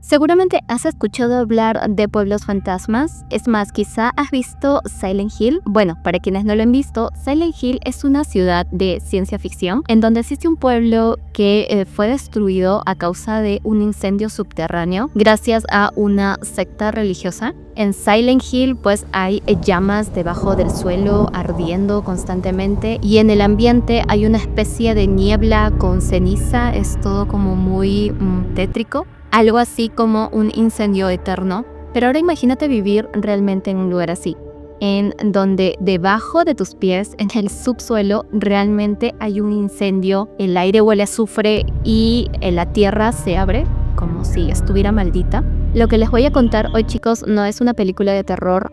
Seguramente has escuchado hablar de pueblos fantasmas, es más, quizá has visto Silent Hill. Bueno, para quienes no lo han visto, Silent Hill es una ciudad de ciencia ficción en donde existe un pueblo que fue destruido a causa de un incendio subterráneo gracias a una secta religiosa. En Silent Hill pues hay llamas debajo del suelo ardiendo constantemente y en el ambiente hay una especie de niebla con ceniza, es todo como muy tétrico. Algo así como un incendio eterno. Pero ahora imagínate vivir realmente en un lugar así, en donde debajo de tus pies, en el subsuelo, realmente hay un incendio, el aire huele a azufre y la tierra se abre como si estuviera maldita. Lo que les voy a contar hoy, chicos, no es una película de terror,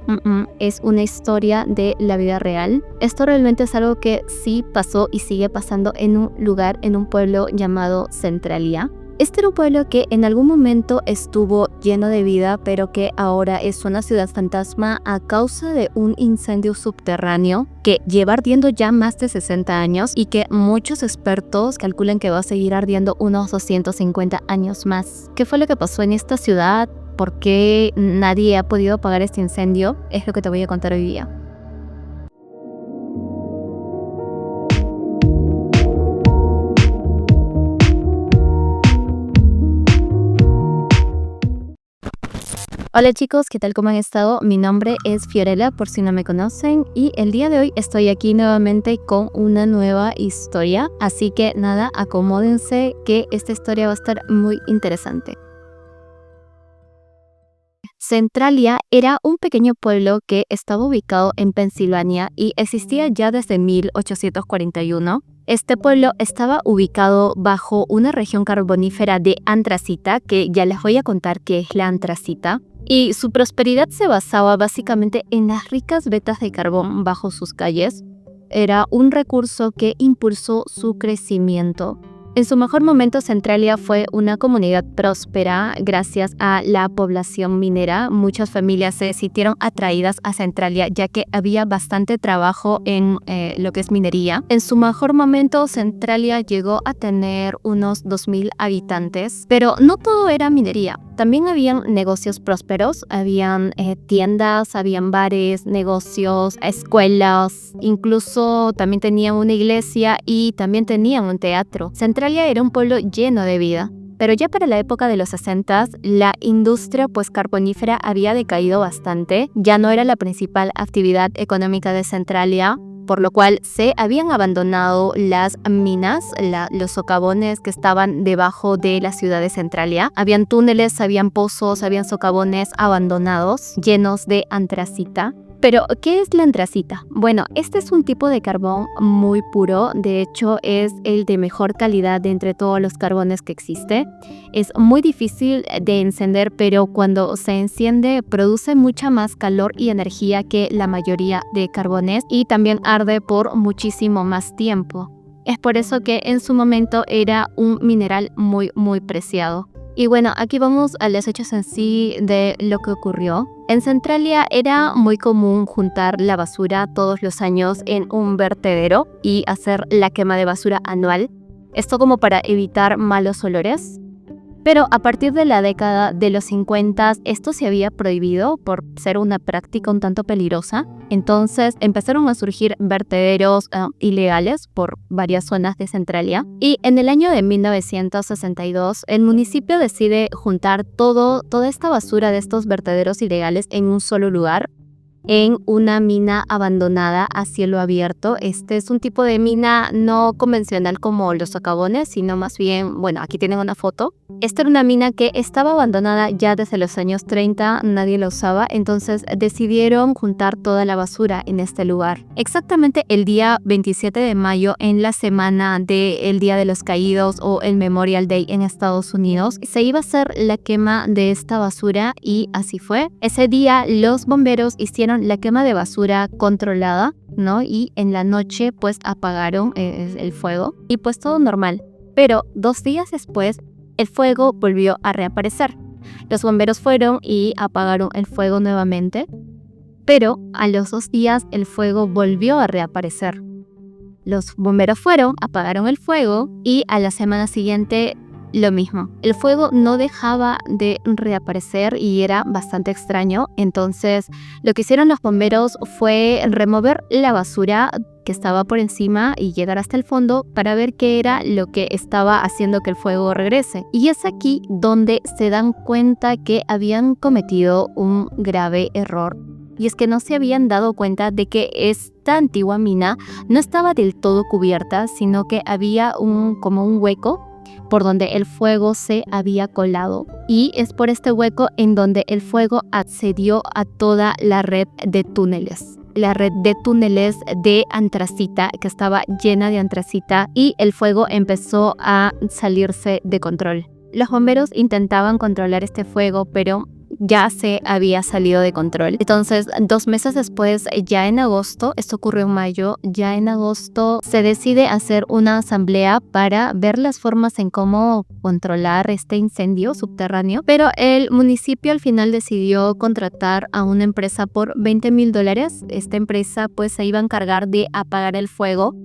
es una historia de la vida real. Esto realmente es algo que sí pasó y sigue pasando en un lugar, en un pueblo llamado Centralia. Este era un pueblo que en algún momento estuvo lleno de vida, pero que ahora es una ciudad fantasma a causa de un incendio subterráneo que lleva ardiendo ya más de 60 años y que muchos expertos calculan que va a seguir ardiendo unos 250 años más. ¿Qué fue lo que pasó en esta ciudad? ¿Por qué nadie ha podido apagar este incendio? Es lo que te voy a contar hoy día. Hola chicos, ¿qué tal? ¿Cómo han estado? Mi nombre es Fiorella, por si no me conocen, y el día de hoy estoy aquí nuevamente con una nueva historia, así que nada, acomódense que esta historia va a estar muy interesante. Centralia era un pequeño pueblo que estaba ubicado en Pensilvania y existía ya desde 1841. Este pueblo estaba ubicado bajo una región carbonífera de antracita, que ya les voy a contar qué es la antracita. Y su prosperidad se basaba básicamente en las ricas vetas de carbón bajo sus calles. Era un recurso que impulsó su crecimiento. En su mejor momento, Centralia fue una comunidad próspera gracias a la población minera. Muchas familias se sintieron atraídas a Centralia ya que había bastante trabajo en lo que es minería. En su mejor momento, Centralia llegó a tener unos 2.000 habitantes, pero no todo era minería. También habían negocios prósperos, habían tiendas, habían bares, negocios, escuelas, incluso también tenían una iglesia y también tenían un teatro. Centralia era un pueblo lleno de vida. Pero ya para la época de los 60, la industria carbonífera había decaído bastante, ya no era la principal actividad económica de Centralia, por lo cual se habían abandonado las minas, los socavones que estaban debajo de la ciudad de Centralia. Habían túneles, habían pozos, habían socavones abandonados, llenos de antracita. Pero, ¿qué es la antracita? Bueno, este es un tipo de carbón muy puro, de hecho es el de mejor calidad de entre todos los carbones que existe. Es muy difícil de encender, pero cuando se enciende produce mucha más calor y energía que la mayoría de carbones y también arde por muchísimo más tiempo. Es por eso que en su momento era un mineral muy preciado. Y bueno, aquí vamos a los hechos en sí de lo que ocurrió. En Centralia era muy común juntar la basura todos los años en un vertedero y hacer la quema de basura anual. Esto como para evitar malos olores. Pero a partir de la década de los 50 esto se había prohibido por ser una práctica un tanto peligrosa. Entonces empezaron a surgir vertederos ilegales por varias zonas de Centralia. Y en el año de 1962 el municipio decide juntar toda esta basura de estos vertederos ilegales en un solo lugar, en una mina abandonada a cielo abierto. Este es un tipo de mina no convencional como los socavones, sino más bien, bueno, aquí tienen una foto. Esta era una mina que estaba abandonada ya desde los años 30, nadie la usaba, entonces decidieron juntar toda la basura en este lugar. Exactamente el día 27 de mayo, en la semana del Día de los Caídos o el Memorial Day en Estados Unidos, se iba a hacer la quema de esta basura y así fue. Ese día los bomberos hicieron la quema de basura controlada, ¿no? Y en la noche pues apagaron el fuego y pues todo normal. Pero 2 días después el fuego volvió a reaparecer. Los bomberos fueron y apagaron el fuego nuevamente, pero a los 2 días el fuego volvió a reaparecer. Los bomberos fueron, apagaron el fuego y a la semana siguiente lo mismo. El fuego no dejaba de reaparecer y era bastante extraño. Entonces, lo que hicieron los bomberos fue remover la basura que estaba por encima y llegar hasta el fondo para ver qué era lo que estaba haciendo que el fuego regrese. Y es aquí donde se dan cuenta que habían cometido un grave error. Y es que no se habían dado cuenta de que esta antigua mina no estaba del todo cubierta, sino que había como un hueco por donde el fuego se había colado. Y es por este hueco en donde el fuego accedió a toda la red de túneles. La red de túneles de antracita, que estaba llena de antracita, y el fuego empezó a salirse de control. Los bomberos intentaban controlar este fuego, pero ya se había salido de control. Entonces, 2 meses después, ya en agosto, esto ocurrió en mayo, ya en agosto se decide hacer una asamblea para ver las formas en cómo controlar este incendio subterráneo, pero el municipio al final decidió contratar a una empresa por $20,000. Esta empresa pues se iba a encargar de apagar el fuego,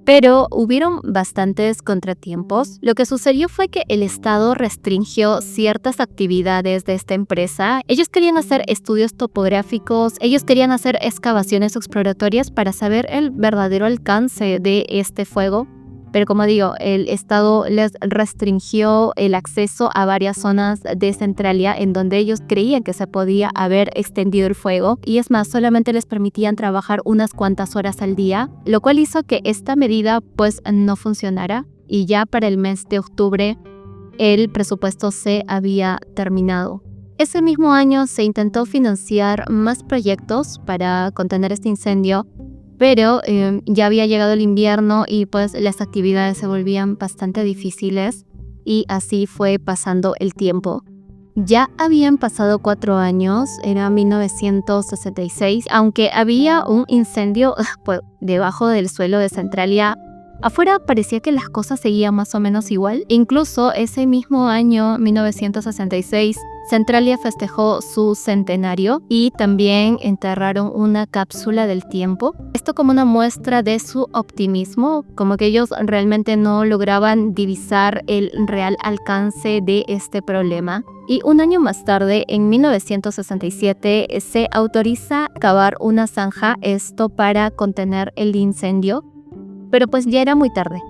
pero hubieron bastantes contratiempos. Lo que sucedió fue que el Estado restringió ciertas actividades de esta empresa. Ellos querían hacer estudios topográficos, ellos querían hacer excavaciones exploratorias para saber el verdadero alcance de este fuego. Pero como digo, el Estado les restringió el acceso a varias zonas de Centralia en donde ellos creían que se podía haber extendido el fuego. Y es más, solamente les permitían trabajar unas cuantas horas al día, lo cual hizo que esta medida pues no funcionara. Y ya para el mes de octubre el presupuesto se había terminado. Ese mismo año se intentó financiar más proyectos para contener este incendio, pero ya había llegado el invierno y pues las actividades se volvían bastante difíciles y así fue pasando el tiempo. Ya habían pasado 4 años, era 1966, aunque había un incendio pues, debajo del suelo de Centralia. Afuera parecía que las cosas seguían más o menos igual. Incluso ese mismo año, 1966, Centralia festejó su centenario y también enterraron una cápsula del tiempo. Esto como una muestra de su optimismo, como que ellos realmente no lograban divisar el real alcance de este problema. Y un año más tarde, en 1967, se autoriza cavar una zanja, esto para contener el incendio. Pero pues ya era muy tarde.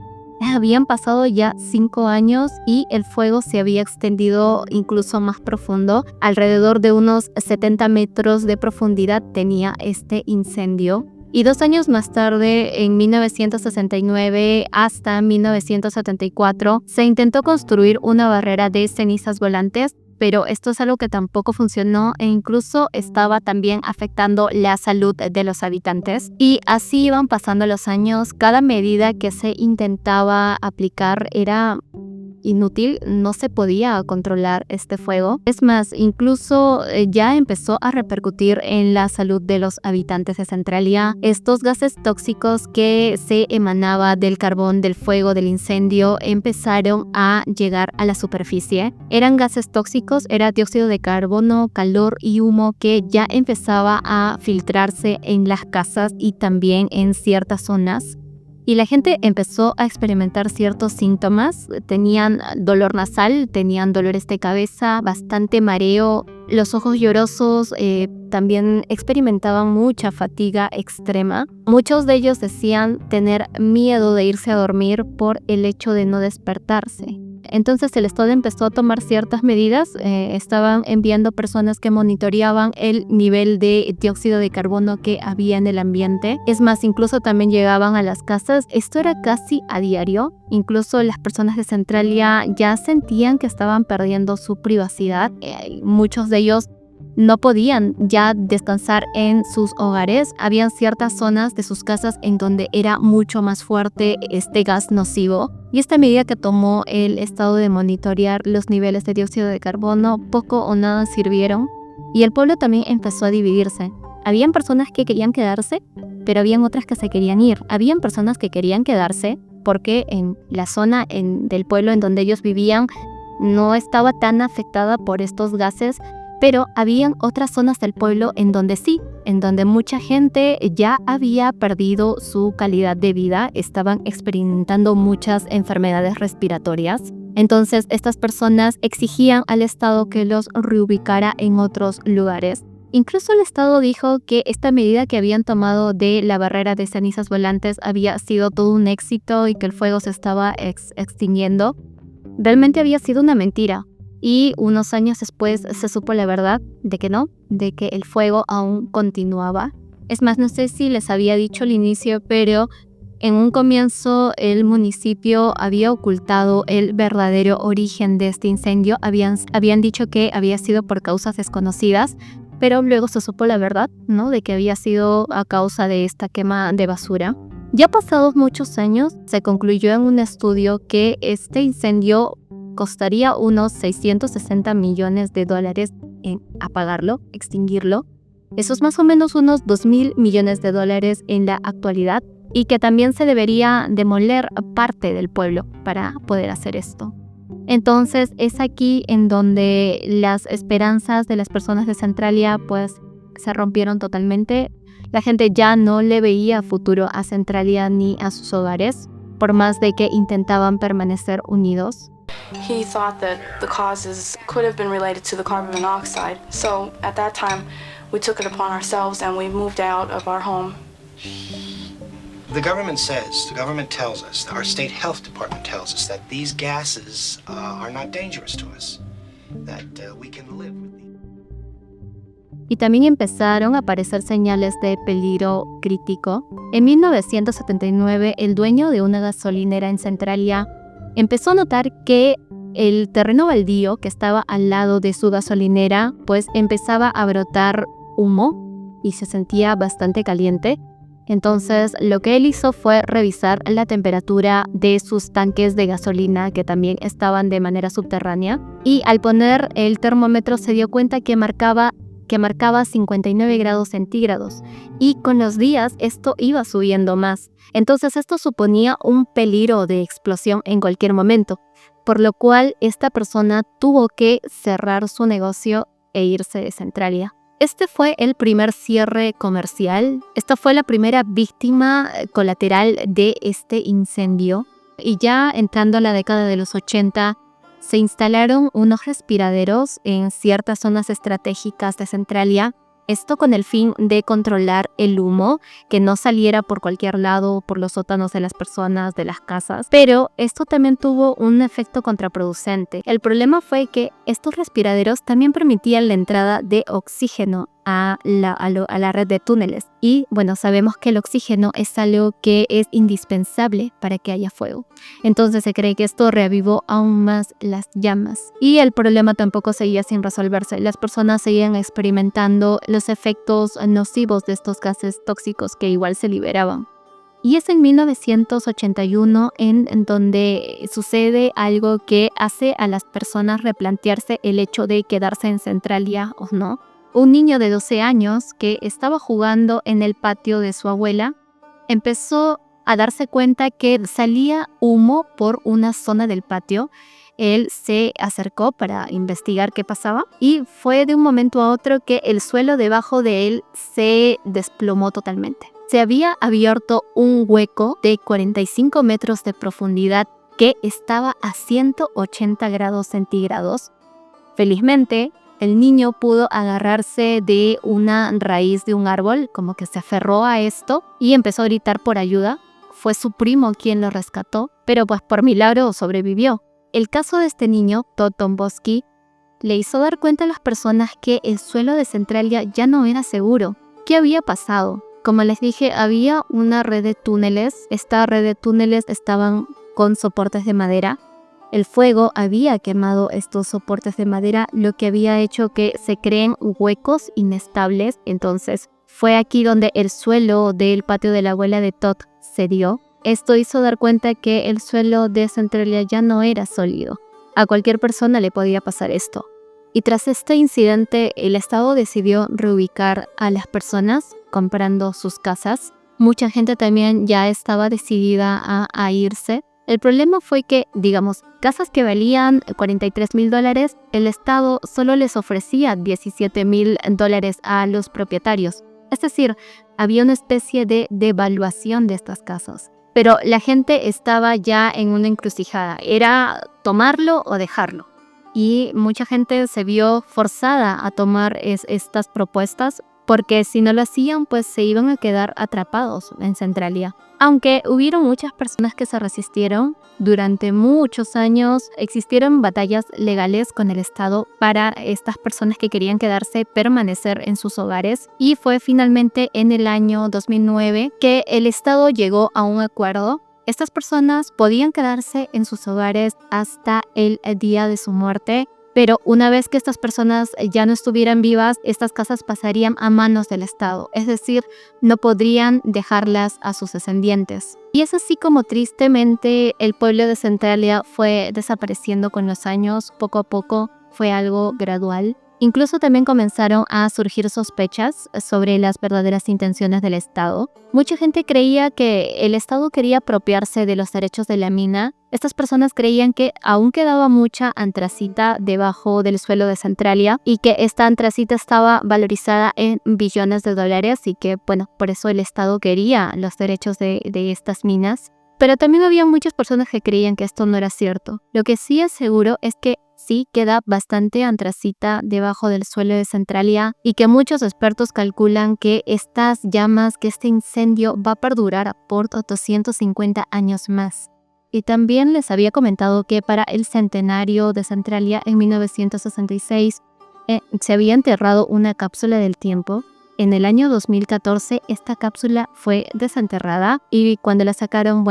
Habían pasado ya 5 años y el fuego se había extendido incluso más profundo. Alrededor de unos 70 metros de profundidad tenía este incendio. Y 2 años más tarde, en 1969 hasta 1974, se intentó construir una barrera de cenizas volantes, pero esto es algo que tampoco funcionó e incluso estaba también afectando la salud de los habitantes. Y así iban pasando los años, cada medida que se intentaba aplicar era inútil, no se podía controlar este fuego. Es más, incluso ya empezó a repercutir en la salud de los habitantes de Centralia. Estos gases tóxicos que se emanaba del carbón, del fuego, del incendio, empezaron a llegar a la superficie. Eran gases tóxicos, era dióxido de carbono, calor y humo que ya empezaba a filtrarse en las casas y también en ciertas zonas. Y la gente empezó a experimentar ciertos síntomas. Tenían dolor nasal, tenían dolores de cabeza, bastante mareo, los ojos llorosos, también experimentaban mucha fatiga extrema. Muchos de ellos decían tener miedo de irse a dormir por el hecho de no despertarse. Entonces el Estado empezó a tomar ciertas medidas, estaban enviando personas que monitoreaban el nivel de dióxido de carbono que había en el ambiente. Es más, incluso también llegaban a las casas, esto era casi a diario. Incluso las personas de Centralia ya sentían que estaban perdiendo su privacidad. Muchos de ellos no podían ya descansar en sus hogares. Habían ciertas zonas de sus casas en donde era mucho más fuerte este gas nocivo. Y esta medida que tomó el Estado de monitorear los niveles de dióxido de carbono poco o nada sirvieron. Y el pueblo también empezó a dividirse. Habían personas que querían quedarse, pero habían otras que se querían ir. Habían personas que querían quedarse porque en la zona del pueblo en donde ellos vivían no estaba tan afectada por estos gases, pero habían otras zonas del pueblo en donde sí, en donde mucha gente ya había perdido su calidad de vida, estaban experimentando muchas enfermedades respiratorias. Entonces, estas personas exigían al Estado que los reubicara en otros lugares. Incluso el Estado dijo que esta medida que habían tomado de la barrera de cenizas volantes había sido todo un éxito y que el fuego se estaba extinguiendo. Realmente había sido una mentira. Y unos años después se supo la verdad de que no, de que el fuego aún continuaba. Es más, no sé si les había dicho al inicio, pero en un comienzo el municipio había ocultado el verdadero origen de este incendio. Habían dicho que había sido por causas desconocidas, pero luego se supo la verdad, ¿no? De que había sido a causa de esta quema de basura. Ya pasados muchos años, se concluyó en un estudio que este incendio costaría unos $660 millones en apagarlo, extinguirlo. Eso es más o menos unos $2.000 millones en la actualidad, y que también se debería demoler parte del pueblo para poder hacer esto. Entonces es aquí en donde las esperanzas de las personas de Centralia pues se rompieron totalmente. La gente ya no le veía futuro a Centralia ni a sus hogares, por más de que intentaban permanecer unidos. He thought that the causes could have been related to the carbon monoxide. So at that time, we took it upon ourselves and we moved out of our home. The government tells us, our state health department tells us that these gases are not dangerous to us, that we can live with them. Y también empezaron a aparecer señales de peligro crítico. En 1979, el dueño de una gasolinera en Centralia empezó a notar que el terreno baldío que estaba al lado de su gasolinera pues empezaba a brotar humo y se sentía bastante caliente. Entonces lo que él hizo fue revisar la temperatura de sus tanques de gasolina, que también estaban de manera subterránea, y al poner el termómetro se dio cuenta que marcaba 59 grados centígrados, y con los días esto iba subiendo más. Entonces esto suponía un peligro de explosión en cualquier momento, por lo cual esta persona tuvo que cerrar su negocio e irse de Centralia. Este fue el primer cierre comercial. Esta fue la primera víctima colateral de este incendio. Y ya entrando a la década de los 80, se instalaron unos respiraderos en ciertas zonas estratégicas de Centralia. Esto con el fin de controlar el humo, que no saliera por cualquier lado, por los sótanos de las personas, de las casas. Pero esto también tuvo un efecto contraproducente. El problema fue que estos respiraderos también permitían la entrada de oxígeno a la red de túneles. Y bueno, sabemos que el oxígeno es algo que es indispensable para que haya fuego. Entonces se cree que esto reavivó aún más las llamas. Y el problema tampoco seguía sin resolverse. Las personas seguían experimentando los efectos nocivos de estos gases tóxicos que igual se liberaban. Y es en 1981 en donde sucede algo que hace a las personas replantearse el hecho de quedarse en Centralia o no. Un niño de 12 años que estaba jugando en el patio de su abuela empezó a darse cuenta que salía humo por una zona del patio. Él se acercó para investigar qué pasaba y fue de un momento a otro que el suelo debajo de él se desplomó totalmente. Se había abierto un hueco de 45 metros de profundidad que estaba a 180 grados centígrados. Felizmente, el niño pudo agarrarse de una raíz de un árbol, como que se aferró a esto y empezó a gritar por ayuda. Fue su primo quien lo rescató, pero pues por milagro sobrevivió. El caso de este niño, Todd Tomboski, le hizo dar cuenta a las personas que el suelo de Centralia ya no era seguro. ¿Qué había pasado? Como les dije, había una red de túneles. Esta red de túneles estaban con soportes de madera. El fuego había quemado estos soportes de madera, lo que había hecho que se creen huecos inestables. Entonces fue aquí donde el suelo del patio de la abuela de Todd cedió. Esto hizo dar cuenta que el suelo de Centralia ya no era sólido. A cualquier persona le podía pasar esto. Y tras este incidente, el Estado decidió reubicar a las personas comprando sus casas. Mucha gente también ya estaba decidida a irse. El problema fue que, digamos, casas que valían $43,000, el Estado solo les ofrecía $17,000 a los propietarios. Es decir, había una especie de devaluación de estas casas. pero la gente estaba ya en una encrucijada, era tomarlo o dejarlo. Y mucha gente se vio forzada a tomar estas propuestas porque si no lo hacían, pues se iban a quedar atrapados en Centralia. Aunque hubieron muchas personas que se resistieron, durante muchos años existieron batallas legales con el Estado para estas personas que querían permanecer en sus hogares, y fue finalmente en el año 2009 que el Estado llegó a un acuerdo. Estas personas podían quedarse en sus hogares hasta el día de su muerte, pero una vez que estas personas ya no estuvieran vivas, estas casas pasarían a manos del Estado, es decir, no podrían dejarlas a sus descendientes. Y es así como tristemente el pueblo de Centralia fue desapareciendo con los años, poco a poco, fue algo gradual. Incluso también comenzaron a surgir sospechas sobre las verdaderas intenciones del Estado. Mucha gente creía que el Estado quería apropiarse de los derechos de la mina. Estas personas creían que aún quedaba mucha antracita debajo del suelo de Centralia y que esta antracita estaba valorizada en billones de dólares y que, bueno, por eso el Estado quería los derechos de estas minas. Pero también había muchas personas que creían que esto no era cierto. Lo que sí es seguro es que sí queda bastante antracita debajo del suelo de Centralia y que muchos expertos calculan que estas llamas, que este incendio va a perdurar por 250 años más. Y también les había comentado que para el centenario de Centralia en 1966 se había enterrado una cápsula del tiempo. En el año 2014 esta cápsula fue desenterrada y cuando la sacaron,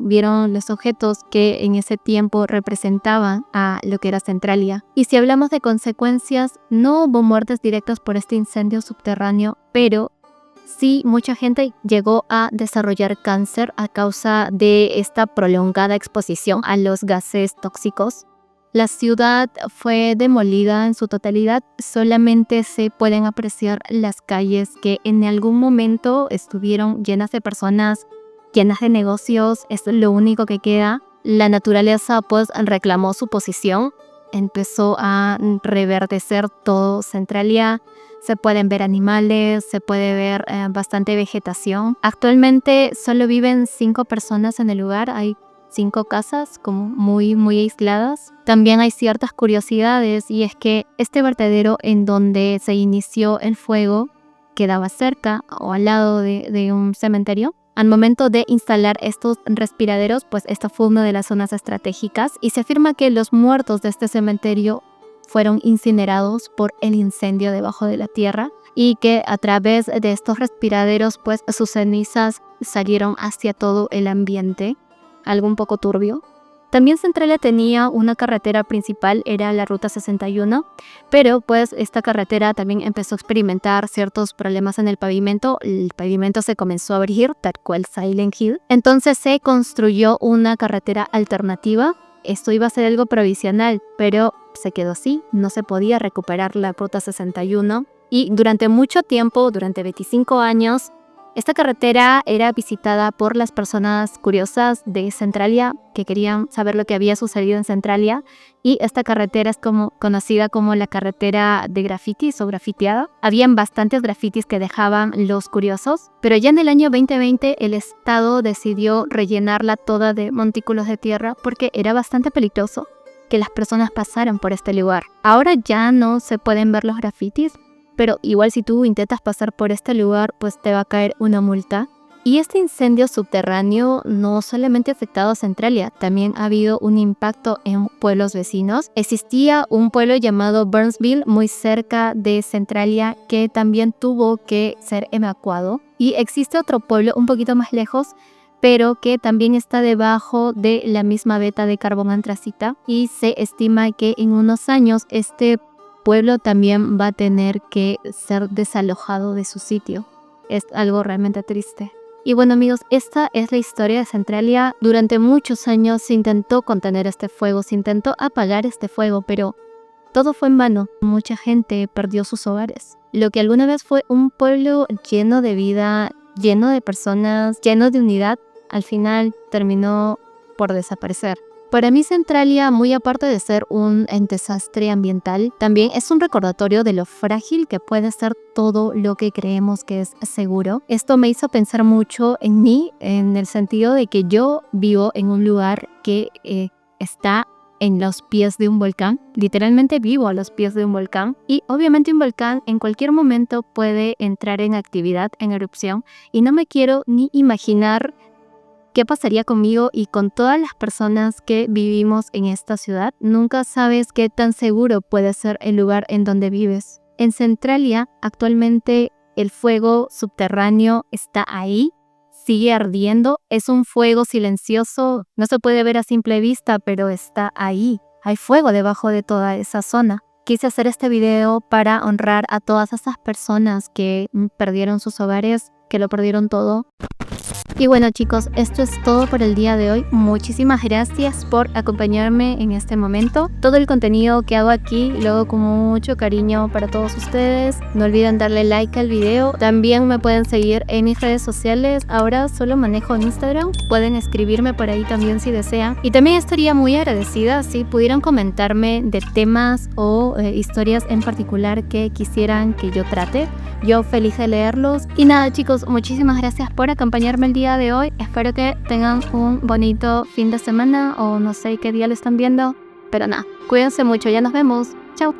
vieron los objetos que en ese tiempo representaban a lo que era Centralia. Y si hablamos de consecuencias, no hubo muertes directas por este incendio subterráneo, pero sí mucha gente llegó a desarrollar cáncer a causa de esta prolongada exposición a los gases tóxicos. La ciudad fue demolida en su totalidad, solamente se pueden apreciar las calles que en algún momento estuvieron llenas de personas, llenas de negocios, es lo único que queda. La naturaleza pues reclamó su posición, empezó a reverdecer todo Centralia, se pueden ver animales, se puede ver bastante vegetación. Actualmente solo viven 5 personas en el lugar, hay 5 casas como muy aisladas. También hay ciertas curiosidades y es que este vertedero en donde se inició el fuego quedaba cerca o al lado de un cementerio. Al momento de instalar estos respiraderos, pues esta fue una de las zonas estratégicas y se afirma que los muertos de este cementerio fueron incinerados por el incendio debajo de la tierra y que a través de estos respiraderos pues sus cenizas salieron hacia todo el ambiente. Algo un poco turbio. También Centralia tenía una carretera principal, era la Ruta 61, pero pues esta carretera también empezó a experimentar ciertos problemas en el pavimento se comenzó a abrir, tal cual Silent Hill. Entonces se construyó una carretera alternativa. Esto iba a ser algo provisional, pero se quedó así, no se podía recuperar la Ruta 61 y durante mucho tiempo, durante 25 años, esta carretera era visitada por las personas curiosas de Centralia que querían saber lo que había sucedido en Centralia, y esta carretera es conocida como la carretera de grafitis o grafiteada. Habían bastantes grafitis que dejaban los curiosos, pero ya en el año 2020 el Estado decidió rellenarla toda de montículos de tierra porque era bastante peligroso que las personas pasaran por este lugar. Ahora ya no se pueden ver los grafitis, pero igual si tú intentas pasar por este lugar, pues te va a caer una multa. Y este incendio subterráneo no solamente ha afectado a Centralia, también ha habido un impacto en pueblos vecinos. Existía un pueblo llamado Burnsville muy cerca de Centralia que también tuvo que ser evacuado. Y existe otro pueblo un poquito más lejos, pero que también está debajo de la misma veta de carbón antracita. Y se estima que en unos años este pueblo también va a tener que ser desalojado de su sitio. Es algo realmente triste. Y bueno amigos, esta es la historia de Centralia. Durante muchos años se intentó contener este fuego, se intentó apagar este fuego, pero todo fue en vano. Mucha gente perdió sus hogares. Lo que alguna vez fue un pueblo lleno de vida, lleno de personas, lleno de unidad, al final terminó por desaparecer. Para mí Centralia, muy aparte de ser un desastre ambiental, también es un recordatorio de lo frágil que puede ser todo lo que creemos que es seguro. Esto me hizo pensar mucho en mí, en el sentido de que yo vivo en un lugar que está en los pies de un volcán. Literalmente vivo a los pies de un volcán y obviamente un volcán en cualquier momento puede entrar en actividad, en erupción, y no me quiero ni imaginar qué pasaría conmigo y con todas las personas que vivimos en esta ciudad. Nunca sabes qué tan seguro puede ser el lugar en donde vives. En Centralia, actualmente el fuego subterráneo está ahí, sigue ardiendo. Es un fuego silencioso, no se puede ver a simple vista, pero está ahí. Hay fuego debajo de toda esa zona. Quise hacer este video para honrar a todas esas personas que perdieron sus hogares, que lo perdieron todo. Y bueno chicos, esto es todo por el día de hoy. Muchísimas gracias por acompañarme en este momento. Todo el contenido que hago aquí lo hago con mucho cariño para todos ustedes. No olviden darle like al video. También me pueden seguir en mis redes sociales. Ahora solo manejo Instagram. Pueden escribirme por ahí también si desean. Y también estaría muy agradecida si pudieran comentarme de temas o historias en particular que quisieran que yo trate. Yo feliz de leerlos. Y nada chicos, muchísimas gracias por acompañarme el día de hoy. Espero que tengan un bonito fin de semana o no sé qué día lo están viendo. Pero nada, cuídense mucho, ya nos vemos. Chao.